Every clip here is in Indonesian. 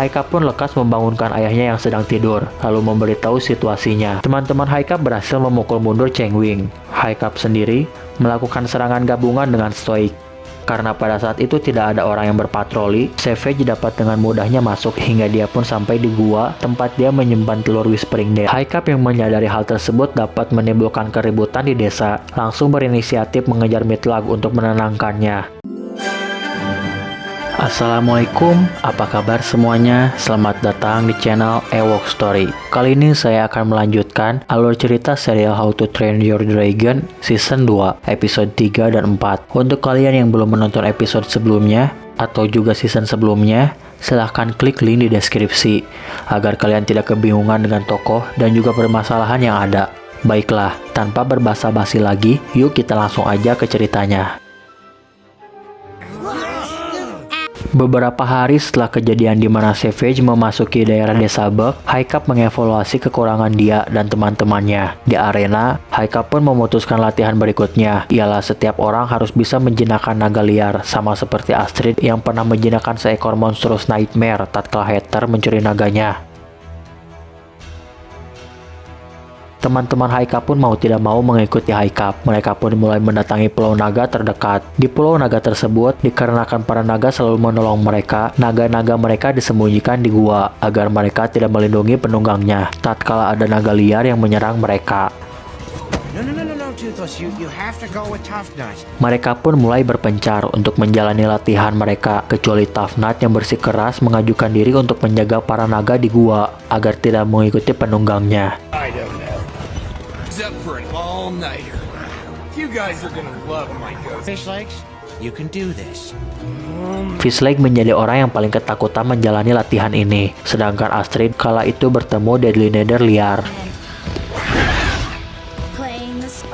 Haikap pun lekas membangunkan ayahnya yang sedang tidur, lalu memberitahu situasinya. Teman-teman Haikap berhasil memukul mundur Cheng Wing. Haikap sendiri melakukan serangan gabungan dengan stoik. Karena pada saat itu tidak ada orang yang berpatroli, Savage dapat dengan mudahnya masuk hingga dia pun sampai di gua tempat dia menyimpan telur Whispering Dead. Haikap yang menyadari hal tersebut dapat menimbulkan keributan di desa, langsung berinisiatif mengejar Midlag untuk menenangkannya. Assalamualaikum, apa kabar semuanya? Selamat datang di channel Ewok Story. Kali ini saya akan melanjutkan alur cerita serial How to Train Your Dragon Season 2, episode 3 dan 4. Untuk kalian yang belum menonton episode sebelumnya, atau juga season sebelumnya, silahkan klik link di deskripsi, agar kalian tidak kebingungan dengan tokoh dan juga permasalahan yang ada. Baiklah, tanpa berbasa-basi lagi, yuk kita langsung aja ke ceritanya. Beberapa hari setelah kejadian di mana Savage memasuki daerah desa Bek, Haikap mengevaluasi kekurangan dia dan teman-temannya. Di arena, Haikap pun memutuskan latihan berikutnya, ialah setiap orang harus bisa menjinakkan naga liar, sama seperti Astrid yang pernah menjinakkan seekor monstrous nightmare tatkala Heather mencuri naganya. Teman-teman Haikap pun mau tidak mau mengikuti Haikap. Mereka pun mulai mendatangi pulau naga terdekat. Di pulau naga tersebut, dikarenakan para naga selalu menolong mereka, naga-naga mereka disembunyikan di gua agar mereka tidak melindungi penunggangnya tatkala ada naga liar yang menyerang mereka. Mereka pun mulai berpencar untuk menjalani latihan mereka, kecuali Tough Nut yang bersikeras mengajukan diri untuk menjaga para naga di gua agar tidak mengikuti penunggangnya. Up for an all-nighter. You guys are gonna love my ghost. Fish legs, you can do this. Fishlake menjadi orang yang paling ketakutan menjalani latihan ini, sedangkan Astrid kala itu bertemu Deadly Nether liar.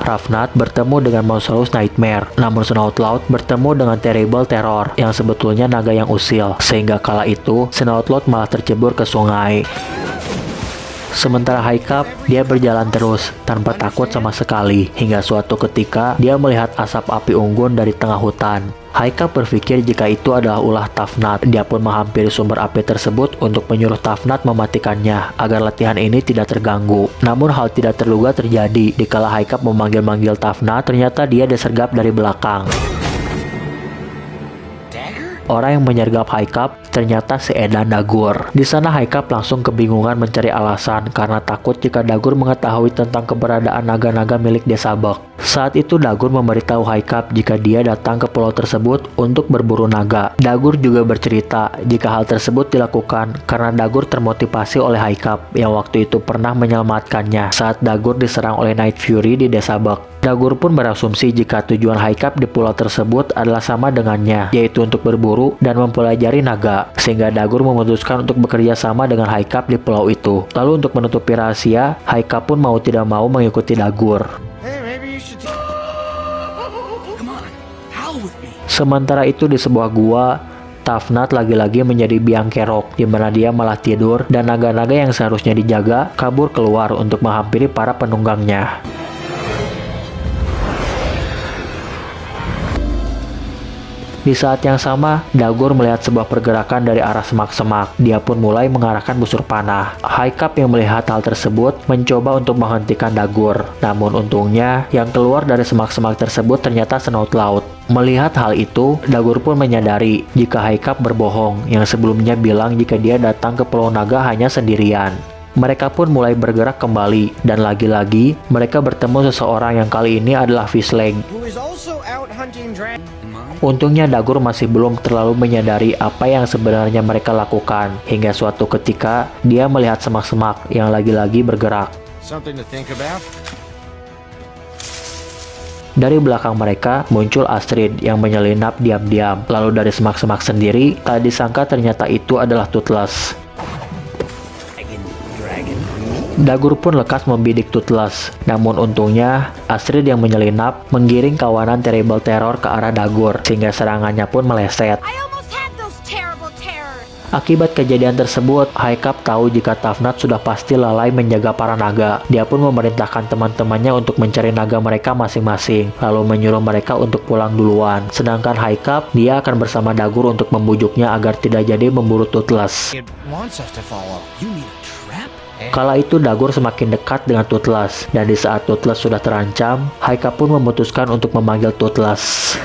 Ravnat bertemu dengan Monstrous Nightmare, namun Snoutloud bertemu dengan Terrible Terror yang sebetulnya naga yang usil, sehingga kala itu Snoutloud malah tercebur ke sungai. Sementara Haikap, dia berjalan terus tanpa takut sama sekali hingga suatu ketika dia melihat asap api unggun dari tengah hutan. Haikap berpikir jika itu adalah ulah Tough Nut. Dia pun menghampiri sumber api tersebut untuk menyuruh Tough Nut mematikannya agar latihan ini tidak terganggu. Namun hal tidak terduga terjadi dikala Haikap memanggil-manggil Tough Nut, ternyata dia disergap dari belakang. Orang yang menyergap Haikap ternyata si Edan Dagur. Di sana Haikap langsung kebingungan mencari alasan karena takut jika Dagur mengetahui tentang keberadaan naga-naga milik desa Bek. Saat itu Dagur memberitahu Haikap jika dia datang ke pulau tersebut untuk berburu naga. Dagur juga bercerita jika hal tersebut dilakukan karena Dagur termotivasi oleh Haikap yang waktu itu pernah menyelamatkannya saat Dagur diserang oleh Night Fury di desa Bek. Dagur pun berasumsi jika tujuan Haikap di pulau tersebut adalah sama dengannya, yaitu untuk berburu dan mempelajari naga, sehingga Dagur memutuskan untuk bekerja sama dengan Haikap di pulau itu. Lalu untuk menutupi rahasia, Haikap pun mau tidak mau mengikuti Dagur. Sementara itu di sebuah gua, Tough Nut lagi-lagi menjadi biang kerok, di mana dia malah tidur dan naga-naga yang seharusnya dijaga kabur keluar untuk menghampiri para penunggangnya. Di saat yang sama, Dagur melihat sebuah pergerakan dari arah semak-semak. Dia pun mulai mengarahkan busur panah. Haikap yang melihat hal tersebut mencoba untuk menghentikan Dagur. Namun untungnya, yang keluar dari semak-semak tersebut ternyata Snoutloud. Melihat hal itu, Dagur pun menyadari jika Haikap berbohong yang sebelumnya bilang jika dia datang ke Pulau Naga hanya sendirian. Mereka pun mulai bergerak kembali, dan lagi-lagi mereka bertemu seseorang yang kali ini adalah Fishlake. Untungnya Dagur masih belum terlalu menyadari apa yang sebenarnya mereka lakukan, hingga suatu ketika dia melihat semak-semak yang lagi-lagi bergerak. Dari belakang mereka muncul Astrid yang menyelinap diam-diam. Lalu dari semak-semak sendiri, tak disangka ternyata itu adalah Toothless. Dagur pun lekas membidik Toothless. Namun untungnya, Astrid yang menyelinap menggiring kawanan Terrible Terror ke arah Dagur, sehingga serangannya pun meleset. Akibat kejadian tersebut, Haikap tahu jika Tafnat sudah pasti lalai menjaga para naga. Dia pun memerintahkan teman-temannya untuk mencari naga mereka masing-masing, lalu menyuruh mereka untuk pulang duluan. Sedangkan Haikap, dia akan bersama Dagur untuk membujuknya agar tidak jadi memburu Toothless. It wants us to follow. You mean a trap? Kala itu Dagur semakin dekat dengan Toothless, dan di saat Toothless sudah terancam, Haikap pun memutuskan untuk memanggil Toothless.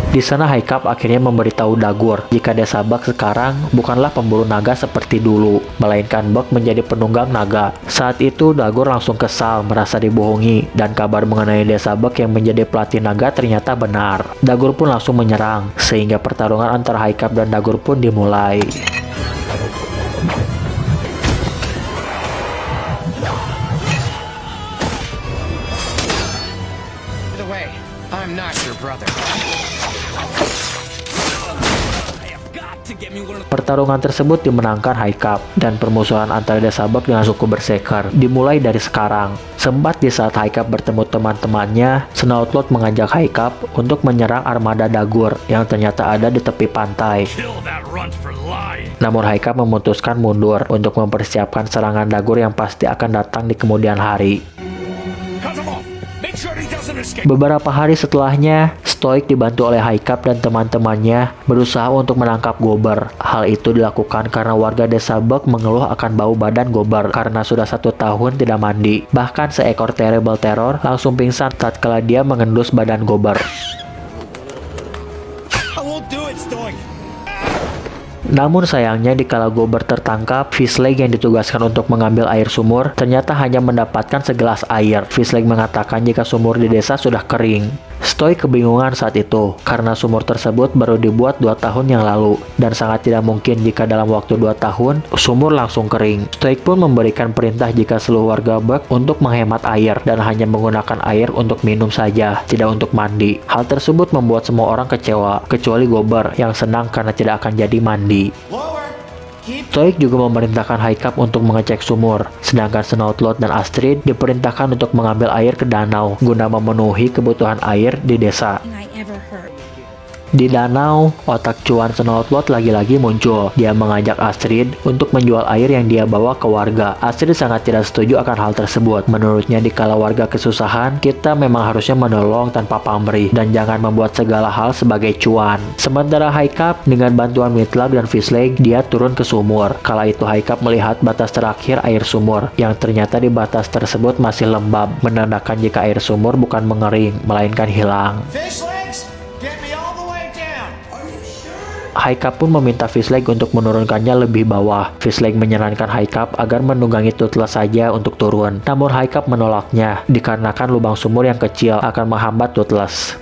Di sana Haikap akhirnya memberitahu Dagur jika Desa Bak sekarang bukanlah pemburu naga seperti dulu, melainkan Bak menjadi penunggang naga. Saat itu Dagur langsung kesal merasa dibohongi, dan kabar mengenai Desa Bak yang menjadi pelatih naga ternyata benar. Dagur pun langsung menyerang, sehingga pertarungan antara Haikap dan Dagur pun dimulai. By the way, I'm not your brother. Pertarungan tersebut dimenangkan Haikap, dan permusuhan antara Desa Bak dengan suku Berserker dimulai dari sekarang. Sempat di saat Haikap bertemu teman-temannya, Snoutlord mengajak Haikap untuk menyerang armada Dagur yang ternyata ada di tepi pantai. Namun Haikap memutuskan mundur untuk mempersiapkan serangan Dagur yang pasti akan datang di kemudian hari. Beberapa hari setelahnya, Stoik dibantu oleh Haikap dan teman-temannya berusaha untuk menangkap Gober. Hal itu dilakukan karena warga Desa Bak mengeluh akan bau badan Gober karena sudah 1 tahun tidak mandi. Bahkan seekor Terrible Terror langsung pingsan tatkala dia mengendus badan Gober. I won't do it, Stoik. Namun sayangnya dikala Gober tertangkap, Fishleg yang ditugaskan untuk mengambil air sumur ternyata hanya mendapatkan segelas air. Fishleg mengatakan jika sumur di desa sudah kering. Stoik kebingungan saat itu, karena sumur tersebut baru dibuat 2 tahun yang lalu, dan sangat tidak mungkin jika dalam waktu 2 tahun, sumur langsung kering. Stoik pun memberikan perintah jika seluruh warga Bak untuk menghemat air, dan hanya menggunakan air untuk minum saja, tidak untuk mandi. Hal tersebut membuat semua orang kecewa, kecuali Gober yang senang karena tidak akan jadi mandi. Stoik juga memerintahkan Haikap untuk mengecek sumur, sedangkan Snoutlord dan Astrid diperintahkan untuk mengambil air ke danau guna memenuhi kebutuhan air di desa. Di danau, otak cuan Snoutlord lagi-lagi muncul. Dia mengajak Astrid untuk menjual air yang dia bawa ke warga. Astrid sangat tidak setuju akan hal tersebut. Menurutnya dikala warga kesusahan, kita memang harusnya menolong tanpa pamrih dan jangan membuat segala hal sebagai cuan. Sementara Haikap dengan bantuan Mitlab dan Fishleg, dia turun ke sumur. Kala itu Haikap melihat batas terakhir air sumur, yang ternyata di batas tersebut masih lembab, menandakan jika air sumur bukan mengering, melainkan hilang. Haikap pun meminta Fishleg untuk menurunkannya lebih bawah. Fishleg menyarankan Haikap agar menunggangi Toothless saja untuk turun. Namun Haikap menolaknya, dikarenakan lubang sumur yang kecil akan menghambat Toothless.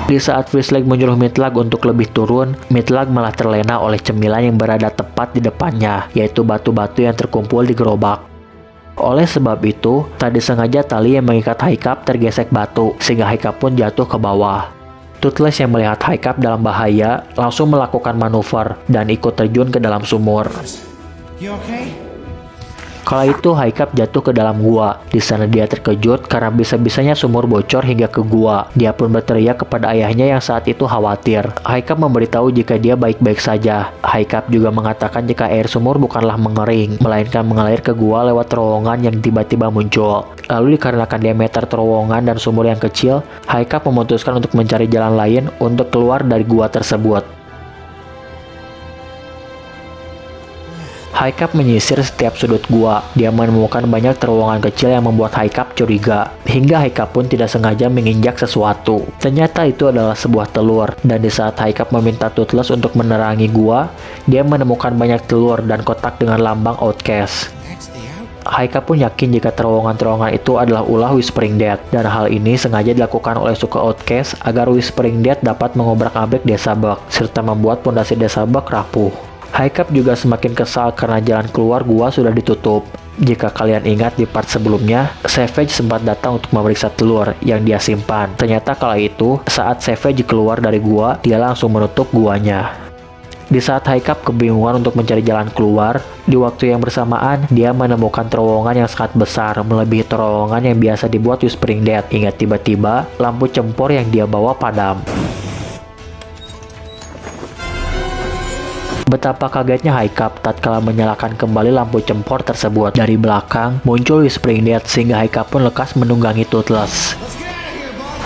Di saat Fishleg menyuruh Mitlab untuk lebih turun, Mitlab malah terlena oleh cemilan yang berada tepat di depannya, yaitu batu-batu yang terkumpul di gerobak. Oleh sebab itu, tadi sengaja tali yang mengikat Haikap tergesek batu, sehingga Haikap pun jatuh ke bawah. Toothless yang melihat Haikap dalam bahaya langsung melakukan manuver dan ikut terjun ke dalam sumur. You okay? Kala itu Haikap jatuh ke dalam gua. Di sana dia terkejut karena bisa-bisanya sumur bocor hingga ke gua. Dia pun berteriak kepada ayahnya yang saat itu khawatir. Haikap memberitahu jika dia baik-baik saja. Haikap juga mengatakan jika air sumur bukanlah mengering, melainkan mengalir ke gua lewat terowongan yang tiba-tiba muncul. Lalu dikarenakan diameter terowongan dan sumur yang kecil, Haikap memutuskan untuk mencari jalan lain untuk keluar dari gua tersebut. Haikap menyisir setiap sudut gua. Dia menemukan banyak terowongan kecil yang membuat Haikap curiga. Hingga Haikap pun tidak sengaja menginjak sesuatu. Ternyata itu adalah sebuah telur. Dan di saat Haikap meminta Toothless untuk menerangi gua, dia menemukan banyak telur dan kotak dengan lambang Outcast. Haikap pun yakin jika terowongan-terowongan itu adalah ulah Whispering Dead, dan hal ini sengaja dilakukan oleh suku Outcast agar Whispering Dead dapat mengobrak-abrik Desa Bak, serta membuat pondasi Desa Bak rapuh. Haikap juga semakin kesal karena jalan keluar gua sudah ditutup. Jika kalian ingat di part sebelumnya, Savage sempat datang untuk memeriksa telur yang dia simpan. Ternyata kala itu, saat Savage keluar dari gua, dia langsung menutup guanya. Di saat Haikap kebingungan untuk mencari jalan keluar, di waktu yang bersamaan, dia menemukan terowongan yang sangat besar, melebihi terowongan yang biasa dibuat Whispering Dead, hingga tiba-tiba lampu cempor yang dia bawa padam. Betapa kagetnya Haikap tatkala menyalakan kembali lampu cempor tersebut. Dari belakang muncul Whispering Dead sehingga Haikap pun lekas menunggangi Toothless. Let's get out of here, Bob.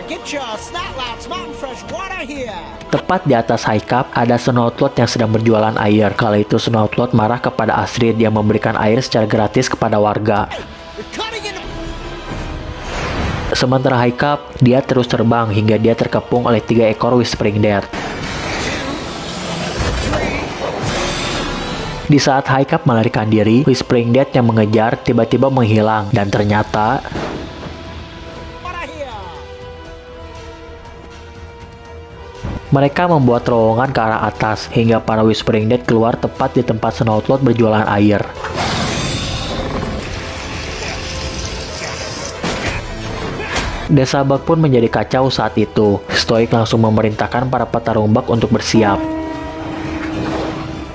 Get your Snotlots Mountain Fresh water here. Tepat di atas Haikap ada Snoutlout yang sedang berjualan air. Kala itu Snoutlout marah kepada Astrid yang memberikan air secara gratis kepada warga. You're cutting into Sementara Haikap, dia terus terbang hingga dia terkepung oleh 3 ekor Whispering Dead. Di saat Haikap melarikan diri, Whispering Dead yang mengejar tiba-tiba menghilang dan ternyata water here. mereka membuat terowongan ke arah atas hingga para Whispering Dead keluar tepat di tempat Snoutlout berjualan air. Desa Bug pun menjadi kacau saat itu. Stoik langsung memerintahkan para petarung bug untuk bersiap.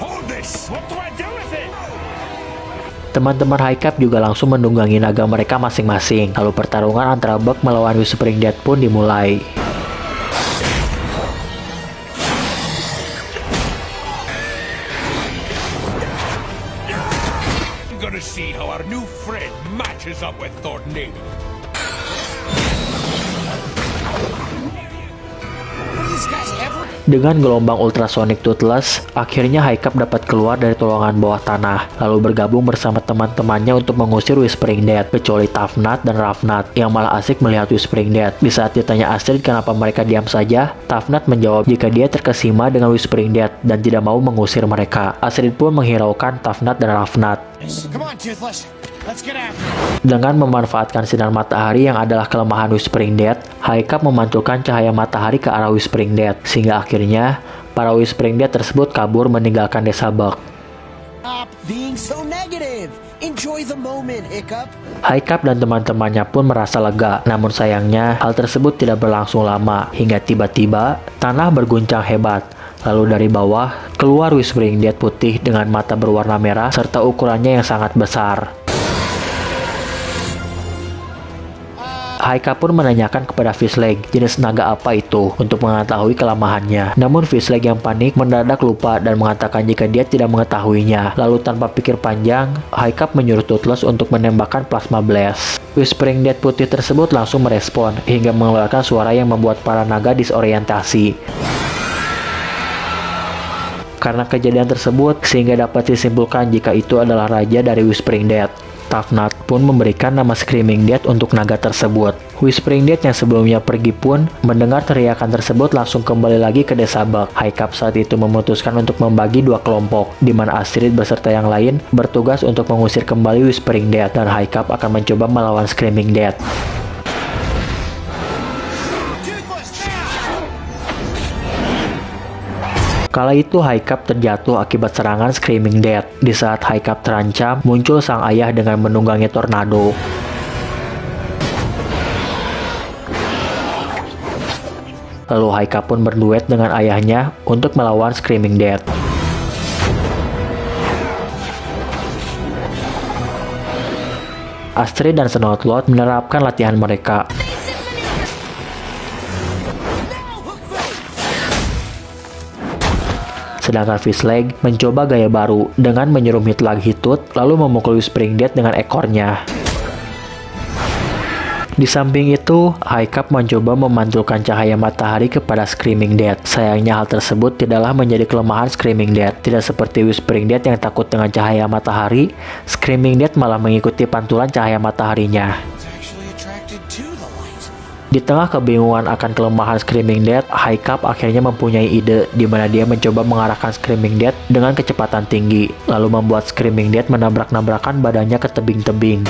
Hold this. What do I do with it? Teman-teman Haikap juga langsung menunggangi naga mereka masing-masing. Lalu pertarungan antara Bug melawan Whispering Dead pun dimulai. I'm gonna see how our new friend matches up with Tornado. These guys ever? Dengan gelombang ultrasonic Toothless, akhirnya Haikap dapat keluar dari terowongan bawah tanah, lalu bergabung bersama teman-temannya untuk mengusir Whispering Dead, kecuali Toughnut dan Roughnut yang malah asik melihat Whispering Dead. Di saat ditanya Astrid kenapa mereka diam saja, Toughnut menjawab jika dia terkesima dengan Whispering Dead dan tidak mau mengusir mereka. Astrid pun menghiraukan Toughnut dan Roughnut. Come on, Toothless. Let's get after it. Dengan memanfaatkan sinar matahari yang adalah kelemahan Whispering Dead, Haikap memantulkan cahaya matahari ke arah Whispering Dead, sehingga akhirnya para Whispering Dead tersebut kabur meninggalkan desa Bug. Stop being so negative. Enjoy the moment, Hiccup. Haikap dan teman-temannya pun merasa lega, namun sayangnya hal tersebut tidak berlangsung lama, hingga tiba-tiba tanah berguncang hebat. Lalu dari bawah, keluar Whispering Dead putih dengan mata berwarna merah serta ukurannya yang sangat besar. Haikap pun menanyakan kepada Fishleg jenis naga apa itu untuk mengetahui kelemahannya. Namun Fishleg yang panik mendadak lupa dan mengatakan jika dia tidak mengetahuinya. Lalu tanpa pikir panjang, Haikap menyuruh Toothless untuk menembakkan Plasma Blast. Whispering Dead putih tersebut langsung merespon hingga mengeluarkan suara yang membuat para naga disorientasi. Karena kejadian tersebut, sehingga dapat disimpulkan jika itu adalah raja dari Whispering Dead. Toughnut pun memberikan nama Screaming Dead untuk naga tersebut. Whispering Dead yang sebelumnya pergi pun mendengar teriakan tersebut langsung kembali lagi ke desa Bug. Haikap saat itu memutuskan untuk membagi 2 kelompok, di mana Astrid beserta yang lain bertugas untuk mengusir kembali Whispering Dead dan Haikap akan mencoba melawan Screaming Dead. Kala itu Haikap terjatuh akibat serangan Screaming Dead. Di saat Haikap terancam, muncul sang ayah dengan menunggangi tornado. Lalu Haikap pun berduet dengan ayahnya untuk melawan Screaming Dead. Astrid dan Snoutlout menerapkan latihan mereka. Sedangkan Fishleg mencoba gaya baru dengan menyerum Hitlag Hitut lalu memukul Whispering Dead dengan ekornya. Di samping itu, Haikap mencoba memantulkan cahaya matahari kepada Screaming Dead. Sayangnya hal tersebut tidaklah menjadi kelemahan Screaming Dead. Tidak seperti Whispering Dead yang takut dengan cahaya matahari, Screaming Dead malah mengikuti pantulan cahaya mataharinya. Di tengah kebingungan akan kelemahan Screaming Dead, Haikap akhirnya mempunyai ide di mana dia mencoba mengarahkan Screaming Dead dengan kecepatan tinggi, lalu membuat Screaming Dead menabrak-nabrakan badannya ke tebing-tebing.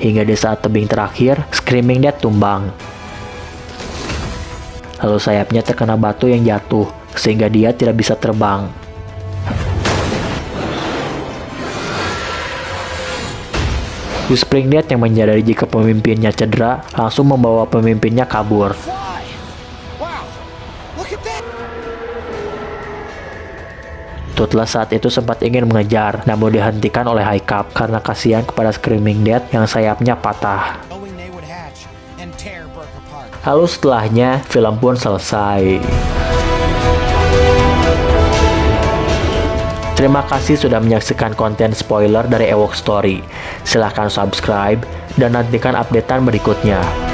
Hingga di saat tebing terakhir, Screaming Dead tumbang. Lalu sayapnya terkena batu yang jatuh, sehingga dia tidak bisa terbang. Whispering Dead yang menyadari jika pemimpinnya cedera, langsung membawa pemimpinnya kabur. Wow, look at that. Toothless saat itu sempat ingin mengejar, namun dihentikan oleh High Cap karena kasihan kepada Screaming Dead yang sayapnya patah. Knowing they would hatch and tear Burke apart. Lalu setelahnya, film pun selesai. Terima kasih sudah menyaksikan konten spoiler dari Ewok Story. Silahkan subscribe dan nantikan updatean berikutnya.